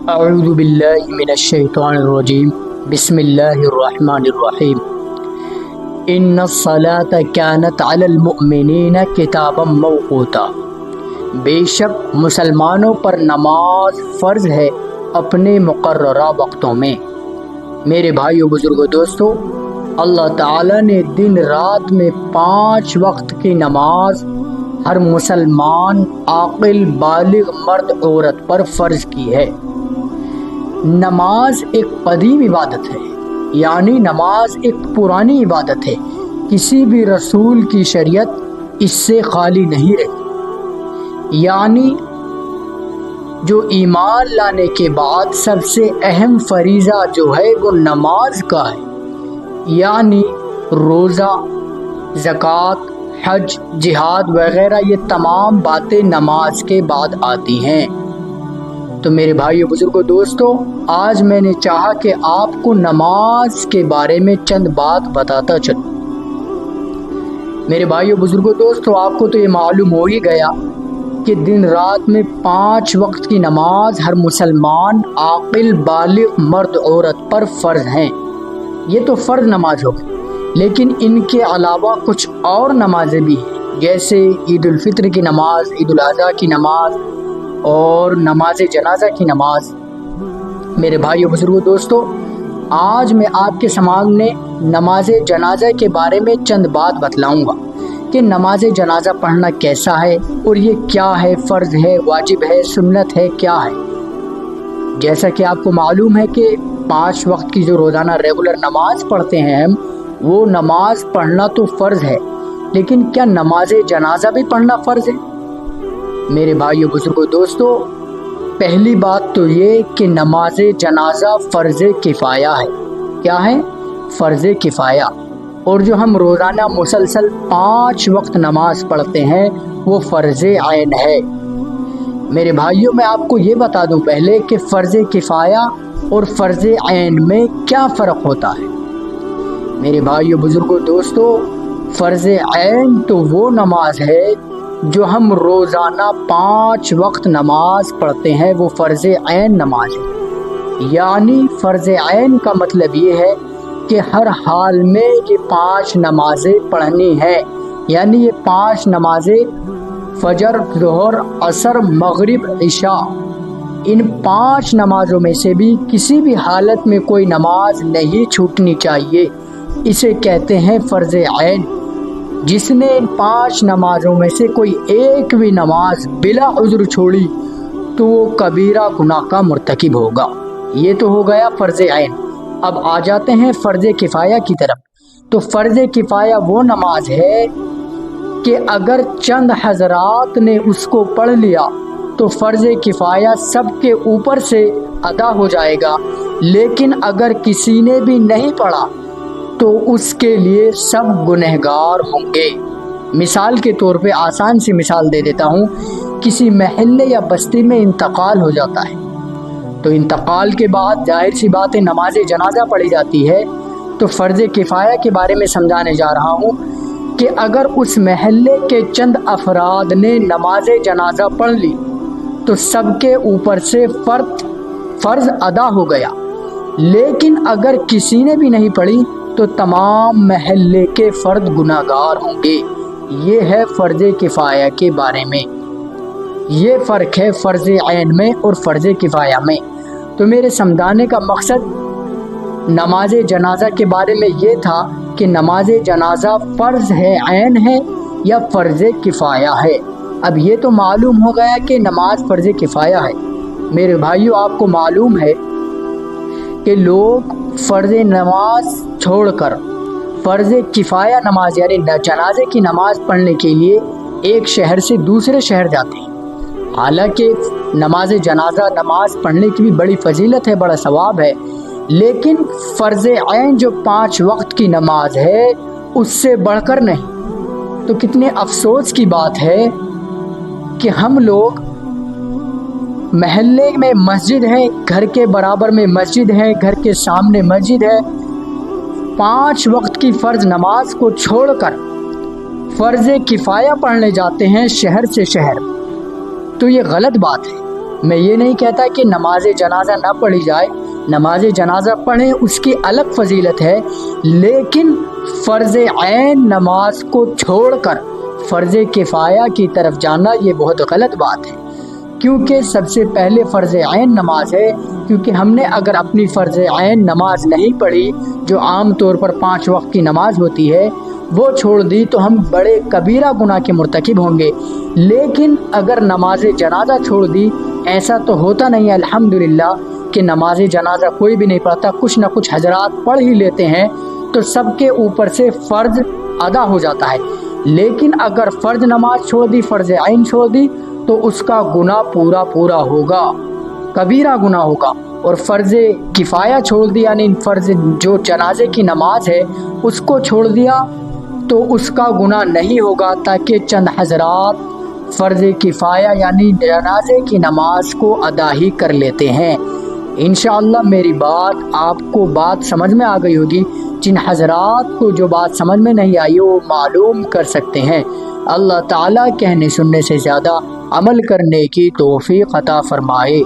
اعوذ باللہ من الشیطان الرجیم بسم اللہ الرحمن الرحیم ان الصلاة كانت علی المؤمنین کتابا موقوتا، بے شک مسلمانوں پر نماز فرض ہے اپنے مقررہ وقتوں میں۔ میرے بھائیو، بزرگو، دوستو، اللہ تعالیٰ نے دن رات میں 5 وقت کی نماز ہر مسلمان عاقل بالغ مرد عورت پر فرض کی ہے۔ نماز ایک قدیم عبادت ہے، یعنی نماز ایک پرانی عبادت ہے۔ کسی بھی رسول کی شریعت اس سے خالی نہیں رہی، یعنی جو ایمان لانے کے بعد سب سے اہم فریضہ جو ہے وہ نماز کا ہے، یعنی روزہ، زکوٰۃ، حج، جہاد وغیرہ، یہ تمام باتیں نماز کے بعد آتی ہیں۔ تو میرے بھائیو، بزرگو، دوستو، آج میں نے چاہا کہ آپ کو نماز کے بارے میں چند بات بتاتا چلوں۔ میرے بھائیو، بزرگو، دوستو، آپ کو تو یہ معلوم ہو ہی گیا کہ دن رات میں 5 وقت کی نماز ہر مسلمان عاقل بالغ مرد عورت پر فرض ہیں۔ یہ تو فرض نماز ہو گئی، لیکن ان کے علاوہ کچھ اور نمازیں بھی ہیں، جیسے عید الفطر کی نماز، عید الاضحیٰ کی نماز اور نماز جنازہ کی نماز۔ میرے بھائیو، بزرگو، دوستو، آج میں آپ کے سامنے نماز جنازہ کے بارے میں چند بات بتلاؤں گا کہ نماز جنازہ پڑھنا کیسا ہے اور یہ کیا ہے، فرض ہے، واجب ہے، سنت ہے، کیا ہے۔ جیسا کہ آپ کو معلوم ہے کہ 5 وقت کی جو روزانہ ریگولر نماز پڑھتے ہیں ہم، وہ نماز پڑھنا تو فرض ہے، لیکن کیا نماز جنازہ بھی پڑھنا فرض ہے؟ میرے بھائیو، بزرگو، دوستو، پہلی بات تو یہ کہ نماز جنازہ فرض کفایہ ہے۔ کیا ہے؟ فرض کفایہ۔ اور جو ہم روزانہ مسلسل 5 وقت نماز پڑھتے ہیں وہ فرض عین ہے۔ میرے بھائیو، میں آپ کو یہ بتا دوں پہلے کہ فرض کفایہ اور فرض عین میں کیا فرق ہوتا ہے۔ میرے بھائیو، بزرگو، دوستو، فرض عین تو وہ نماز ہے جو ہم روزانہ 5 وقت نماز پڑھتے ہیں، وہ فرض عین نماز ہے۔ یعنی فرض عین کا مطلب یہ ہے کہ ہر حال میں یہ 5 نمازیں پڑھنی ہیں، یعنی یہ 5 نمازیں فجر، ظہر، عصر، مغرب، عشاء، ان 5 نمازوں میں سے بھی کسی بھی حالت میں کوئی نماز نہیں چھوٹنی چاہیے۔ اسے کہتے ہیں فرض عین۔ جس نے ان 5 نمازوں میں سے کوئی ایک بھی نماز بلا عذر چھوڑی تو وہ کبیرہ گناہ کا مرتکب ہوگا۔ یہ تو ہو گیا فرض عین۔ اب آ جاتے ہیں فرض کفایہ کی طرف۔ تو فرض کفایہ وہ نماز ہے کہ اگر چند حضرات نے اس کو پڑھ لیا تو فرض کفایہ سب کے اوپر سے ادا ہو جائے گا، لیکن اگر کسی نے بھی نہیں پڑھا تو اس کے لیے سب گنہگار ہوں گے۔ مثال کے طور پہ آسان سی مثال دے دیتا ہوں۔ کسی محلے یا بستی میں انتقال ہو جاتا ہے، تو انتقال کے بعد ظاہر سی بات ہے نماز جنازہ پڑھی جاتی ہے۔ تو فرض کفایہ کے بارے میں سمجھانے جا رہا ہوں کہ اگر اس محلے کے چند افراد نے نماز جنازہ پڑھ لی تو سب کے اوپر سے فرض ادا ہو گیا، لیکن اگر کسی نے بھی نہیں پڑھی تو تمام محلے کے فرد گناہگار ہوں گے۔ یہ ہے فرض کفایہ کے بارے میں۔ یہ فرق ہے فرض عین میں اور فرض کفایہ میں۔ تو میرے سمجھانے کا مقصد نماز جنازہ کے بارے میں یہ تھا کہ نماز جنازہ فرض ہے، عین ہے یا فرض کفایہ ہے۔ اب یہ تو معلوم ہو گیا کہ نماز فرض کفایہ ہے۔ میرے بھائیو، آپ کو معلوم ہے کہ لوگ فرض نماز چھوڑ کر فرض کفایہ نماز یعنی جنازے کی نماز پڑھنے کے لیے ایک شہر سے دوسرے شہر جاتے ہیں۔ حالانکہ نماز جنازہ نماز پڑھنے کی بھی بڑی فضیلت ہے، بڑا ثواب ہے، لیکن فرض عین جو 5 وقت کی نماز ہے اس سے بڑھ کر نہیں۔ تو کتنے افسوس کی بات ہے کہ ہم لوگ محلے میں مسجد ہے، گھر کے برابر میں مسجد ہے، گھر کے سامنے مسجد ہے، 5 وقت کی فرض نماز کو چھوڑ کر فرض کفایہ پڑھنے جاتے ہیں شہر سے شہر۔ تو یہ غلط بات ہے۔ میں یہ نہیں کہتا کہ نماز جنازہ نہ پڑھی جائے، نماز جنازہ پڑھیں، اس کی الگ فضیلت ہے، لیکن فرض عین نماز کو چھوڑ کر فرض کفایہ کی طرف جانا یہ بہت غلط بات ہے، کیونکہ سب سے پہلے فرض عین نماز ہے، کیونکہ ہم نے اگر اپنی فرض عین نماز نہیں پڑھی، جو عام طور پر 5 وقت کی نماز ہوتی ہے، وہ چھوڑ دی تو ہم بڑے کبیرہ گناہ کے مرتکب ہوں گے۔ لیکن اگر نماز جنازہ چھوڑ دی، ایسا تو ہوتا نہیں ہے الحمدللہ کہ نماز جنازہ کوئی بھی نہیں پڑھتا، کچھ نہ کچھ حضرات پڑھ ہی لیتے ہیں، تو سب کے اوپر سے فرض ادا ہو جاتا ہے۔ لیکن اگر فرض نماز چھوڑ دی، فرض عین چھوڑ دی، تو اس کا گناہ پورا ہوگا، کبیرہ گناہ ہوگا۔ اور فرض کفایہ چھوڑ دیا، یعنی فرض جو جنازے کی نماز ہے اس کو چھوڑ دیا، تو اس کا گناہ نہیں ہوگا، تاکہ چند حضرات فرض کفایہ یعنی جنازے کی نماز کو ادا ہی کر لیتے ہیں۔ انشاءاللہ میری آپ کو بات سمجھ میں آ گئی ہوگی۔ جن حضرات کو جو بات سمجھ میں نہیں آئی وہ معلوم کر سکتے ہیں۔ اللہ تعالیٰ کہنے سننے سے زیادہ عمل کرنے کی توفیق عطا فرمائے۔